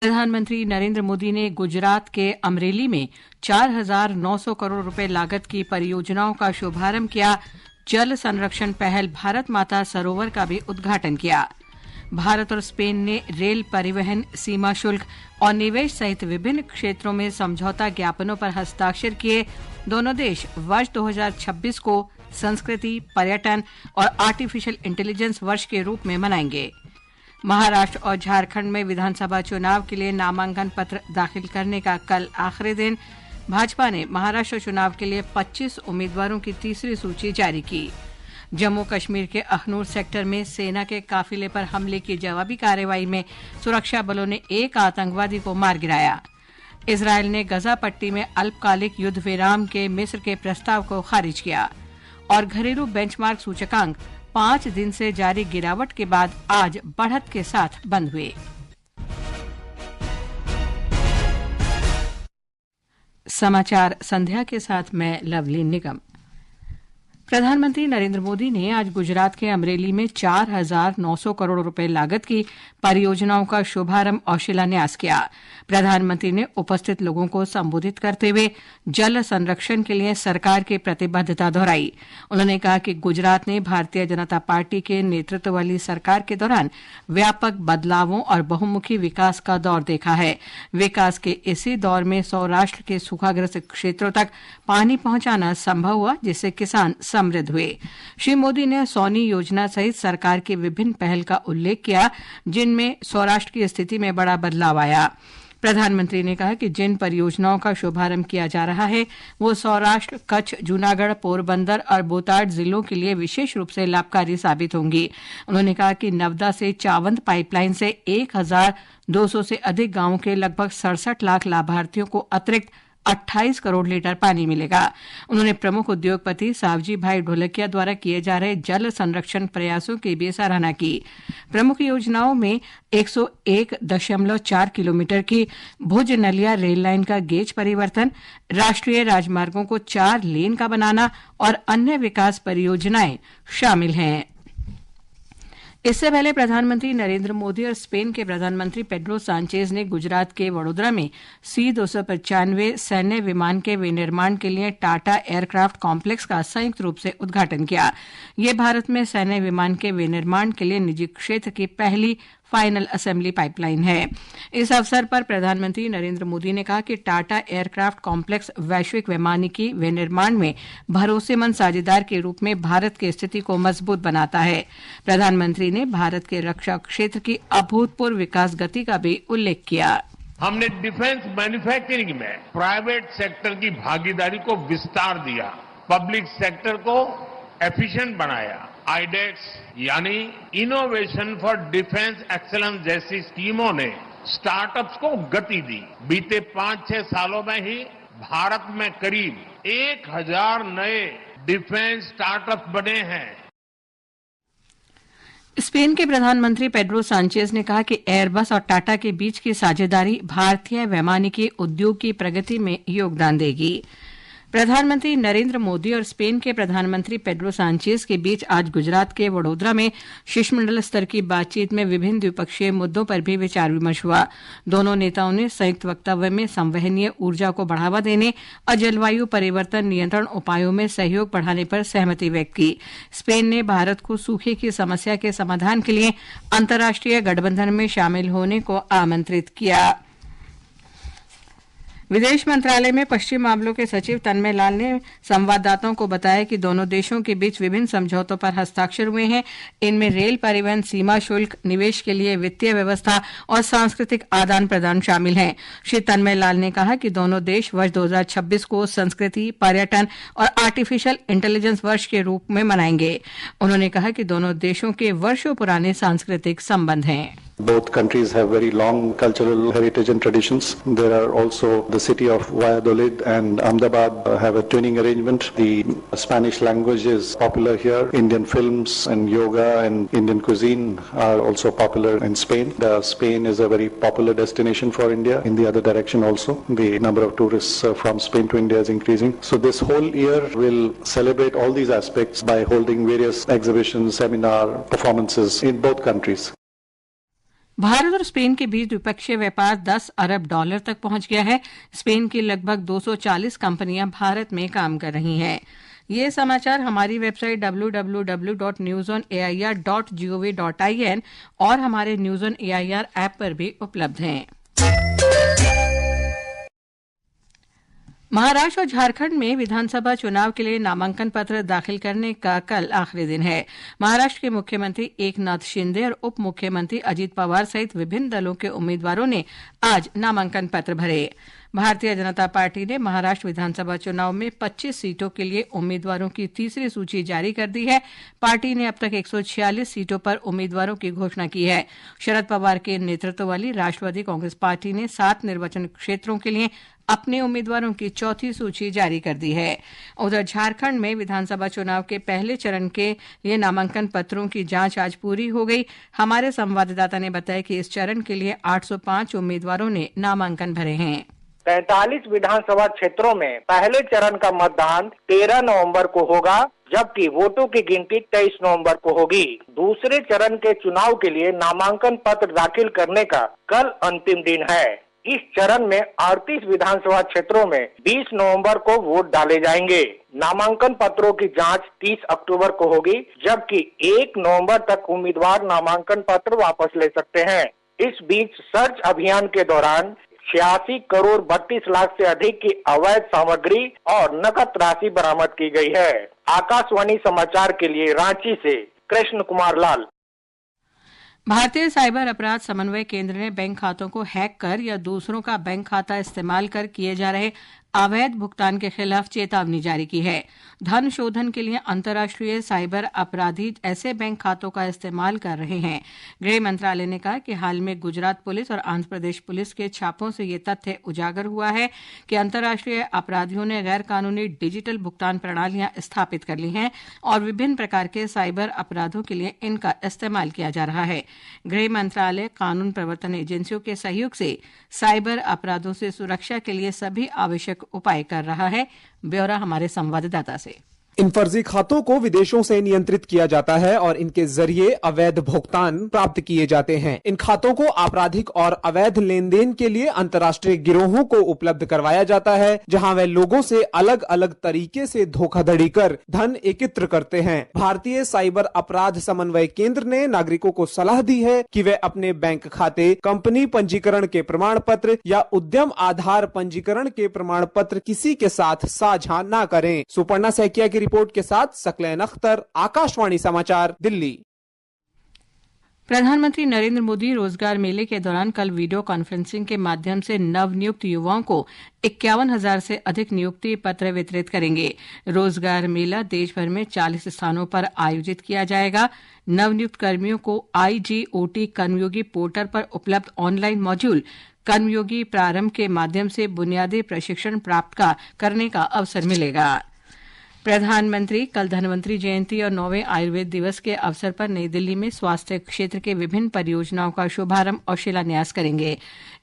प्रधानमंत्री नरेंद्र मोदी ने गुजरात के अमरेली में 4,900 करोड़ रुपए लागत की परियोजनाओं का शुभारंभ किया। जल संरक्षण पहल भारत माता सरोवर का भी उद्घाटन किया। भारत और स्पेन ने रेल परिवहन, सीमा शुल्क और निवेश सहित विभिन्न क्षेत्रों में समझौता ज्ञापनों पर हस्ताक्षर किए। दोनों देश वर्ष 2026 को संस्कृति, पर्यटन और आर्टिफिशियल इंटेलिजेंस वर्ष के रूप में मनाएंगे। महाराष्ट्र और झारखंड में विधानसभा चुनाव के लिए नामांकन पत्र दाखिल करने का कल आखिरी दिन। भाजपा ने महाराष्ट्र चुनाव के लिए 25 उम्मीदवारों की तीसरी सूची जारी की। जम्मू कश्मीर के अखनूर सेक्टर में सेना के काफिले पर हमले की जवाबी कार्रवाई में सुरक्षा बलों ने एक आतंकवादी को मार गिराया। इजरायल ने गजा पट्टी में अल्पकालिक युद्ध विराम के मिस्र के प्रस्ताव को खारिज किया। और घरेलू बेंचमार्क सूचकांक 5 दिन से जारी गिरावट के बाद आज बढ़त के साथ बंद हुए। समाचार संध्या के साथ मैं लवली निगम। प्रधानमंत्री नरेंद्र मोदी ने आज गुजरात के अमरेली में 4,900 करोड़ रुपए लागत की परियोजनाओं का शुभारंभ और शिलान्यास किया। प्रधानमंत्री ने उपस्थित लोगों को संबोधित करते हुए जल संरक्षण के लिए सरकार की प्रतिबद्धता दोहराई। उन्होंने कहा कि गुजरात ने भारतीय जनता पार्टी के नेतृत्व वाली सरकार के दौरान व्यापक बदलावों और बहुमुखी विकास का दौर देखा है। विकास के इसी दौर में सौराष्ट्र के सूखाग्रस्त क्षेत्रों तक पानी पहुंचाना संभव हुआ, जिससे किसान समृद्ध हुए। श्री मोदी ने सोनी योजना सहित सरकार की विभिन्न पहल का उल्लेख किया, जिनमें सौराष्ट्र की स्थिति में बड़ा बदलाव आया। प्रधानमंत्री ने कहा कि जिन परियोजनाओं का शुभारंभ किया जा रहा है वो सौराष्ट्र, कच्छ, जूनागढ़, पोरबंदर और बोताड जिलों के लिए विशेष रूप से लाभकारी साबित होंगी। उन्होंने कहा कि नवदा से चावंद पाइपलाइन से 1,200 से अधिक गांवों के लगभग 67 लाख लाभार्थियों को अतिरिक्त 28 करोड़ लीटर पानी मिलेगा। उन्होंने प्रमुख उद्योगपति सावजी भाई ढोलकिया द्वारा किए जा रहे जल संरक्षण प्रयासों की भी सराहना की। प्रमुख योजनाओं में 101.4 किलोमीटर की भुज नलिया रेल लाइन का गेज परिवर्तन, राष्ट्रीय राजमार्गों को 4 लेन का बनाना और अन्य विकास परियोजनाएं शामिल हैं। इससे पहले प्रधानमंत्री नरेंद्र मोदी और स्पेन के प्रधानमंत्री पेड्रो सांचेज ने गुजरात के वडोदरा में C-295 सैन्य विमान के विनिर्माण के लिए टाटा एयरक्राफ्ट कॉम्प्लेक्स का संयुक्त रूप से उद्घाटन किया। ये भारत में सैन्य विमान के विनिर्माण के लिए निजी क्षेत्र की पहली फाइनल असेंबली पाइपलाइन है। इस अवसर पर प्रधानमंत्री नरेंद्र मोदी ने कहा कि टाटा एयरक्राफ्ट कॉम्प्लेक्स वैश्विक वैमानिकी विनिर्माण में भरोसेमंद साझेदार के रूप में भारत की स्थिति को मजबूत बनाता है। प्रधानमंत्री ने भारत के रक्षा क्षेत्र की अभूतपूर्व विकास गति का भी उल्लेख किया। हमने डिफेंस मैन्युफैक्चरिंग में प्राइवेट सेक्टर की भागीदारी को विस्तार दिया, पब्लिक सेक्टर को एफिशिएंट बनाया। आईडेक्स यानी इनोवेशन फॉर डिफेंस एक्सीलेंस जैसी स्कीमों ने स्टार्टअप्स को गति दी। बीते 5-6 सालों में ही भारत में करीब 1,000 नए डिफेंस स्टार्टअप्स बने हैं। स्पेन के प्रधानमंत्री पेड्रो सांचेज ने कहा कि एयरबस और टाटा के बीच की साझेदारी भारतीय वैमानिकी उद्योग की प्रगति में योगदान देगी। प्रधानमंत्री नरेंद्र मोदी और स्पेन के प्रधानमंत्री पेड्रो सांचेज के बीच आज गुजरात के वडोदरा में शिष्टमंडल स्तर की बातचीत में विभिन्न द्विपक्षीय मुद्दों पर भी विचार विमर्श हुआ। दोनों नेताओं ने संयुक्त वक्तव्य में संवहनीय ऊर्जा को बढ़ावा देने और जलवायु परिवर्तन नियंत्रण उपायों में सहयोग बढ़ाने पर सहमति व्यक्त की। स्पेन ने भारत को सूखे की समस्या के समाधान के लिए अंतर्राष्ट्रीय गठबंधन में शामिल होने को आमंत्रित किया। विदेश मंत्रालय में पश्चिम मामलों के सचिव तन्मय लाल ने संवाददाताओं को बताया कि दोनों देशों के बीच विभिन्न समझौतों पर हस्ताक्षर हुए हैं। इनमें रेल परिवहन, सीमा शुल्क, निवेश के लिए वित्तीय व्यवस्था और सांस्कृतिक आदान प्रदान शामिल हैं। श्री तन्मय लाल ने कहा कि दोनों देश वर्ष 2026 को संस्कृति, पर्यटन और आर्टिफिशियल इंटेलिजेंस वर्ष के रूप में मनाएंगे। उन्होंने कहा कि दोनों देशों के वर्षों पुराने सांस्कृतिक संबंध हैं। Both countries have very long cultural heritage and traditions. There are also the city of Valladolid and Ahmedabad have a twinning arrangement. The Spanish language is popular here. Indian films and yoga and Indian cuisine are also popular in Spain. Spain is a very popular destination for India. In the other direction also, the number of tourists from Spain to India is increasing. So this whole year will celebrate all these aspects by holding various exhibitions, seminar, performances in both countries. Bharat और Spain के बीच द्विपक्षीय व्यापार 10 अरब dollar तक पहुंच गया है। Spain की लगभग 240 कंपनियां भारत में काम कर रही हैं। ये समाचार हमारी वेबसाइट www.newsonair.gov.in और हमारे न्यूज ऑन एआईआर ऐप पर भी उपलब्ध हैं। महाराष्ट्र और झारखंड में विधानसभा चुनाव के लिए नामांकन पत्र दाखिल करने का कल आखिरी दिन है। महाराष्ट्र के मुख्यमंत्री एकनाथ शिंदे और उप मुख्यमंत्री अजित पवार सहित विभिन्न दलों के उम्मीदवारों ने आज नामांकन पत्र भरे। भारतीय जनता पार्टी ने महाराष्ट्र विधानसभा चुनाव में 25 सीटों के लिए उम्मीदवारों की तीसरी सूची जारी कर दी है। पार्टी ने अब तक 146 सीटों पर उम्मीदवारों की घोषणा की है। शरद पवार के नेतृत्व वाली राष्ट्रवादी कांग्रेस पार्टी ने 7 निर्वाचन क्षेत्रों के लिए अपने उम्मीदवारों की चौथी सूची जारी कर दी है। उधर झारखंड में विधानसभा चुनाव के पहले चरण के लिए नामांकन पत्रों की जांच आज पूरी हो गई। हमारे संवाददाता ने बताया कि इस चरण के लिए 805 उम्मीदवारों ने नामांकन भरे हैं। 43 विधानसभा क्षेत्रों में पहले चरण का मतदान 13 नवंबर को होगा, जबकि वोटों की गिनती 23 नवंबर को होगी। दूसरे चरण के चुनाव के लिए नामांकन पत्र दाखिल करने का कल अंतिम दिन है। इस चरण में 38 विधानसभा क्षेत्रों में 20 नवंबर को वोट डाले जाएंगे। नामांकन पत्रों की जांच 30 अक्टूबर को होगी, जबकि 1 नवंबर तक उम्मीदवार नामांकन पत्र वापस ले सकते हैं। इस बीच सर्च अभियान के दौरान 86 करोड़ 32 लाख से अधिक की अवैध सामग्री और नकद राशि बरामद की गई है। आकाशवाणी समाचार के लिए रांची से कृष्ण कुमार लाल। भारतीय साइबर अपराध समन्वय केंद्र ने बैंक खातों को हैक कर या दूसरों का बैंक खाता इस्तेमाल कर किए जा रहे अवैध भुगतान के खिलाफ चेतावनी जारी की है। धन शोधन के लिए अंतर्राष्ट्रीय साइबर अपराधी ऐसे बैंक खातों का इस्तेमाल कर रहे हैं। गृह मंत्रालय ने कहा कि हाल में गुजरात पुलिस और आंध्र प्रदेश पुलिस के छापों से ये तथ्य उजागर हुआ है कि अंतर्राष्ट्रीय अपराधियों ने गैर कानूनी डिजिटल भुगतान प्रणालियां स्थापित कर ली हैं और विभिन्न प्रकार के साइबर अपराधों के लिए इनका इस्तेमाल किया जा रहा है। गृह मंत्रालय कानून प्रवर्तन एजेंसियों के सहयोग से साइबर अपराधों से सुरक्षा के लिए सभी आवश्यक उपाय कर रहा है। ब्यौरा हमारे संवाददाता से। इन फर्जी खातों को विदेशों से नियंत्रित किया जाता है और इनके जरिए अवैध भुगतान प्राप्त किए जाते हैं। इन खातों को आपराधिक और अवैध लेन देन के लिए अंतर्राष्ट्रीय गिरोहों को उपलब्ध करवाया जाता है, जहां वे लोगों से अलग अलग तरीके से धोखाधड़ी कर धन एकत्र करते हैं। भारतीय साइबर अपराध समन्वय केंद्र ने नागरिकों को सलाह दी है कि वे अपने बैंक खाते, कंपनी पंजीकरण के प्रमाण पत्र या उद्यम आधार पंजीकरण के प्रमाण पत्र किसी के साथ साझा न करें। सुपर्णा सैकिया की रिपोर्ट के साथ सकलैन अख्तर, आकाशवाणी समाचार, दिल्ली। प्रधानमंत्री नरेंद्र मोदी रोजगार मेले के दौरान कल वीडियो कॉन्फ्रेंसिंग के माध्यम से नवनियुक्त युवाओं को 51,000 से अधिक नियुक्ति पत्र वितरित करेंगे। रोजगार मेला देश भर में 40 स्थानों पर आयोजित किया जाएगा। नवनियुक्त कर्मियों को IGOT कर्मयोगी पोर्टल पर उपलब्ध ऑनलाइन मॉड्यूल कर्मयोगी प्रारंभ के माध्यम से बुनियादी प्रशिक्षण प्राप्त करने का अवसर मिलेगा। प्रधानमंत्री कल धन्वंतरी जयंती और 9वें आयुर्वेद दिवस के अवसर पर नई दिल्ली में स्वास्थ्य क्षेत्र के विभिन्न परियोजनाओं का शुभारंभ और शिलान्यास करेंगे।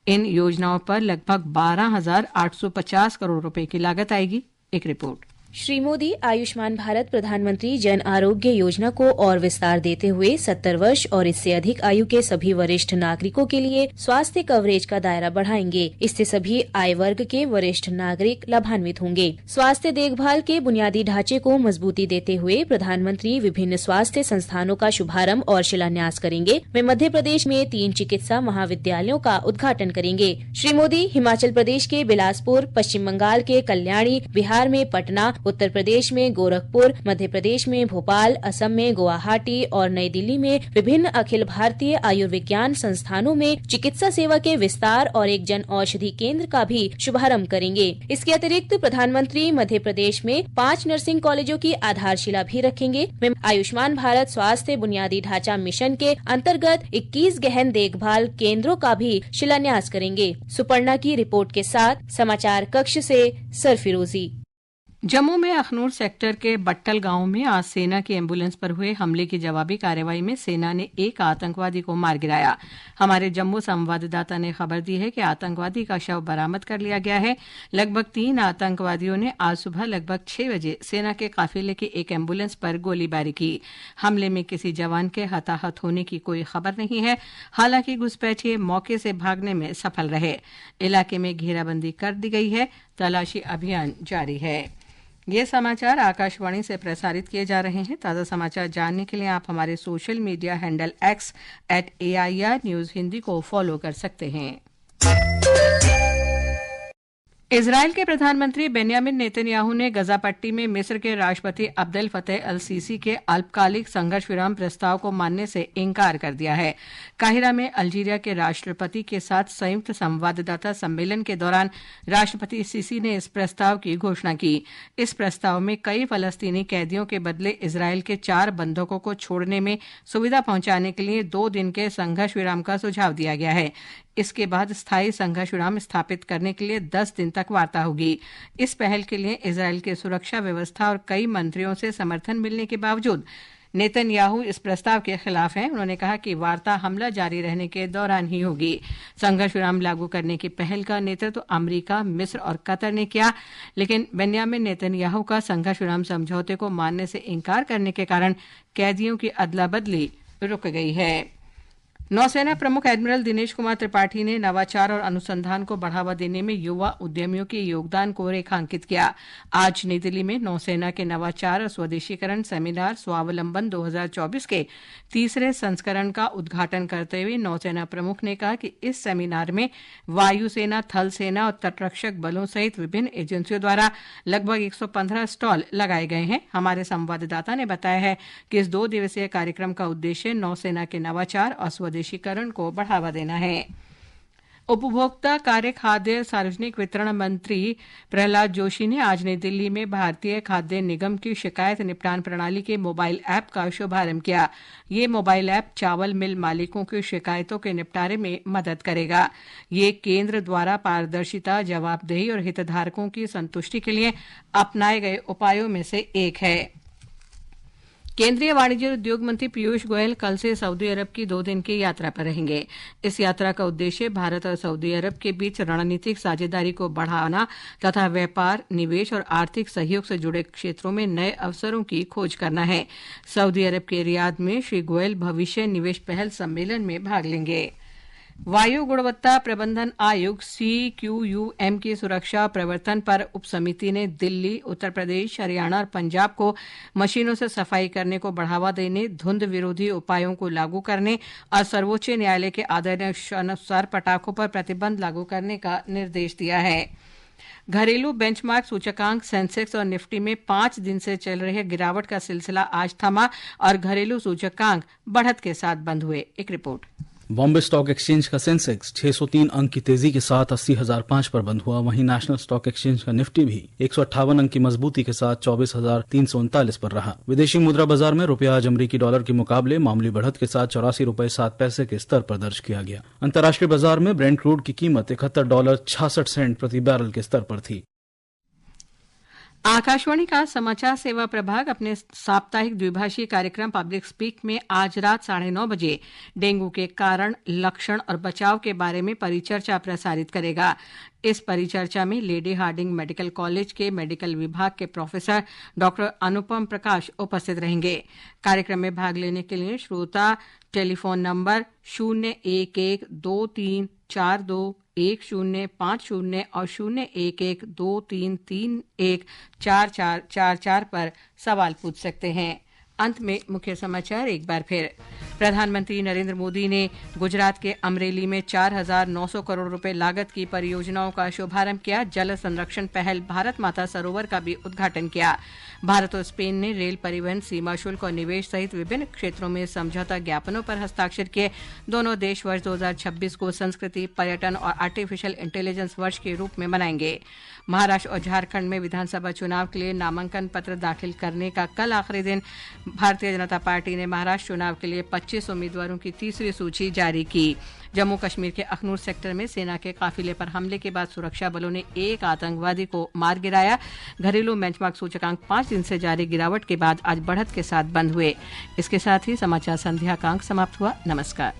इन योजनाओं पर लगभग 12,850 करोड़ रुपए की लागत आएगी। एक रिपोर्ट। श्री मोदी आयुष्मान भारत प्रधानमंत्री जन आरोग्य योजना को और विस्तार देते हुए 70 वर्ष और इससे अधिक आयु के सभी वरिष्ठ नागरिकों के लिए स्वास्थ्य कवरेज का दायरा बढ़ाएंगे। इससे सभी आय वर्ग के वरिष्ठ नागरिक लाभान्वित होंगे। स्वास्थ्य देखभाल के बुनियादी ढांचे को मजबूती देते हुए प्रधानमंत्री विभिन्न स्वास्थ्य संस्थानों का शुभारंभ और शिलान्यास करेंगे। वे मध्य प्रदेश में 3 चिकित्सा महाविद्यालयों का उद्घाटन करेंगे। श्री मोदी हिमाचल प्रदेश के बिलासपुर, पश्चिम बंगाल के कल्याणी, बिहार में पटना, उत्तर प्रदेश में गोरखपुर, मध्य प्रदेश में भोपाल, असम में गुवाहाटी और नई दिल्ली में विभिन्न अखिल भारतीय आयुर्विज्ञान संस्थानों में चिकित्सा सेवा के विस्तार और एक जन औषधि केंद्र का भी शुभारंभ करेंगे। इसके अतिरिक्त प्रधानमंत्री मध्य प्रदेश में 5 नर्सिंग कॉलेजों की आधारशिला भी रखेंगे। वे आयुष्मान भारत स्वास्थ्य बुनियादी ढांचा मिशन के अंतर्गत 21 गहन देखभाल केंद्रों का भी शिलान्यास करेंगे। सुपर्णा की रिपोर्ट के साथ समाचार कक्ष से सरफिरोजी। जम्मू में अखनूर सेक्टर के बट्टल गांव में आज सेना की एम्बुलेंस पर हुए हमले की जवाबी कार्रवाई में सेना ने एक आतंकवादी को मार गिराया। हमारे जम्मू संवाददाता ने खबर दी है कि आतंकवादी का शव बरामद कर लिया गया है। लगभग 3 आतंकवादियों ने आज सुबह लगभग 6 बजे सेना के काफिले की एक एम्बुलेंस पर गोलीबारी की। हमले में किसी जवान के हताहत होने की कोई खबर नहीं है। हालांकि घुसपैठिए मौके से भागने में सफल रहे। इलाके में घेराबंदी कर दी गई है। तलाशी अभियान जारी है। ये समाचार आकाशवाणी से प्रसारित किए जा रहे हैं। ताज़ा समाचार जानने के लिए आप हमारे social media handle X @AIR News Hindi को फॉलो कर सकते हैं। इजरायल के प्रधानमंत्री बेंयामिन नेतन्याहू ने गजा पट्टी में मिस्र के राष्ट्रपति अब्देल फतेह अल सीसी के अल्पकालिक संघर्ष विराम प्रस्ताव को मानने से इनकार कर दिया है। काहिरा में अल्जीरिया के राष्ट्रपति के साथ संयुक्त संवाददाता सम्मेलन के दौरान राष्ट्रपति सीसी ने इस प्रस्ताव की घोषणा की। इस प्रस्ताव में कई फलस्तीनी कैदियों के बदले इजरायल के 4 बंधकों को छोड़ने में सुविधा पहुंचाने के लिए 2 दिन के संघर्ष विराम का सुझाव दिया गया है। इसके बाद स्थायी संघर्ष विराम स्थापित करने के लिए 10 दिन तक वार्ता होगी। इस पहल के लिए इजरायल के सुरक्षा व्यवस्था और कई मंत्रियों से समर्थन मिलने के बावजूद नेतन्याहू इस प्रस्ताव के खिलाफ हैं। उन्होंने कहा कि वार्ता हमला जारी रहने के दौरान ही होगी। संघर्ष विराम लागू करने की पहल का नेतृत्व अमेरिका, मिस्र और कतर ने किया, लेकिन बेंयामिन नेतन्याहू का संघर्ष विराम समझौते को मानने से इनकार करने के कारण कैदियों की अदला बदली रुक गई है। नौसेना प्रमुख एडमिरल दिनेश कुमार त्रिपाठी ने नवाचार और अनुसंधान को बढ़ावा देने में युवा उद्यमियों के योगदान को रेखांकित किया। आज नई दिल्ली में नौसेना के नवाचार और स्वदेशीकरण सेमिनार स्वावलंबन 2024 के 3रे संस्करण का उद्घाटन करते हुए नौसेना प्रमुख ने कहा कि इस सेमिनार में वायुसेना, थल सेना और तटरक्षक बलों सहित विभिन्न एजेंसियों द्वारा लगभग 115 स्टॉल लगाए गए हैं। हमारे संवाददाता ने बताया है कि इस 2 दिवसीय कार्यक्रम का उद्देश्य नौसेना के नवाचार और स्वदेशीकरण को बढ़ावा देना है। उपभोक्ता कार्य, खाद्य सार्वजनिक वितरण मंत्री प्रहलाद जोशी ने आज नई दिल्ली में भारतीय खाद्य निगम की शिकायत निपटान प्रणाली के मोबाइल ऐप का शुभारंभ किया। ये मोबाइल ऐप चावल मिल मालिकों की शिकायतों के निपटारे में मदद करेगा। ये केंद्र द्वारा पारदर्शिता, जवाबदेही और हितधारकों की संतुष्टि के लिए अपनाए गए उपायों में से एक है। केंद्रीय वाणिज्य और उद्योग मंत्री पीयूष गोयल कल से सऊदी अरब की 2 दिन की यात्रा पर रहेंगे। इस यात्रा का उद्देश्य भारत और सऊदी अरब के बीच रणनीतिक साझेदारी को बढ़ाना तथा व्यापार, निवेश और आर्थिक सहयोग से जुड़े क्षेत्रों में नए अवसरों की खोज करना है। सऊदी अरब के रियाद में श्री गोयल भविष्य निवेश पहल सम्मेलन में भाग लेंगे। वायु गुणवत्ता प्रबंधन आयोग CQUM की सुरक्षा प्रवर्तन पर उपसमिति ने दिल्ली, उत्तर प्रदेश, हरियाणा और पंजाब को मशीनों से सफाई करने को बढ़ावा देने, धुंध विरोधी उपायों को लागू करने और सर्वोच्च न्यायालय के आदेशानुसार पटाखों पर प्रतिबंध लागू करने का निर्देश दिया है। घरेलू बेंचमार्क सूचकांक सेंसेक्स और निफ्टी में 5 दिन से चल रहे गिरावट का सिलसिला आज थमा और घरेलू सूचकांक बढ़त के साथ बंद हुए। एक रिपोर्ट। बॉम्बे स्टॉक एक्सचेंज का सेंसेक्स 603 अंक की तेजी के साथ 80,005 पर बंद हुआ। वहीं नेशनल स्टॉक एक्सचेंज का निफ्टी भी 158 अंक की मजबूती के साथ 24,339 पर रहा। विदेशी मुद्रा बाजार में रुपया आज अमेरिकी डॉलर के मुकाबले मामूली बढ़त के साथ 84 रुपए 7 पैसे के स्तर पर दर्ज किया गया। अंतर्राष्ट्रीय बाजार में ब्रेंट क्रूड की कीमत $71.66 प्रति बैरल के स्तर पर थी। आकाशवाणी का समाचार सेवा प्रभाग अपने साप्ताहिक द्विभाषीय कार्यक्रम पब्लिक स्पीक में आज रात 9:30 बजे डेंगू के कारण, लक्षण और बचाव के बारे में परिचर्चा प्रसारित करेगा। इस परिचर्चा में लेडी हार्डिंग मेडिकल कॉलेज के मेडिकल विभाग के प्रोफेसर डॉक्टर अनुपम प्रकाश उपस्थित रहेंगे। कार्यक्रम में भाग लेने के लिए श्रोता टेलीफोन नंबर 01123421050 और 01123314444 पर सवाल पूछ सकते हैं। अंत में मुख्य समाचार एक बार फिर। प्रधानमंत्री नरेंद्र मोदी ने गुजरात के अमरेली में 4,900 करोड़ रुपए लागत की परियोजनाओं का शुभारंभ किया। जल संरक्षण पहल भारत माता सरोवर का भी उद्घाटन किया। भारत और स्पेन ने रेल परिवहन, सीमा शुल्क और निवेश सहित विभिन्न क्षेत्रों में समझौता ज्ञापनों पर हस्ताक्षर किए। दोनों देश वर्ष 2026 को संस्कृति, पर्यटन और आर्टिफिशियल इंटेलिजेंस वर्ष के रूप में मनाएंगे। महाराष्ट्र और झारखंड में विधानसभा चुनाव के लिए नामांकन पत्र दाखिल करने का कल आखिरी दिन। भारतीय जनता पार्टी ने महाराष्ट्र चुनाव के लिए 25 उम्मीदवारों की तीसरी सूची जारी की। जम्मू कश्मीर के अखनूर सेक्टर में सेना के काफिले पर हमले के बाद सुरक्षा बलों ने एक आतंकवादी को मार गिराया। घरेलू बेंचमार्क सूचकांक 5 दिन से जारी गिरावट के बाद आज बढ़त के साथ बंद हुए। इसके साथ ही समाचार संध्या का अंक समाप्त हुआ। नमस्कार।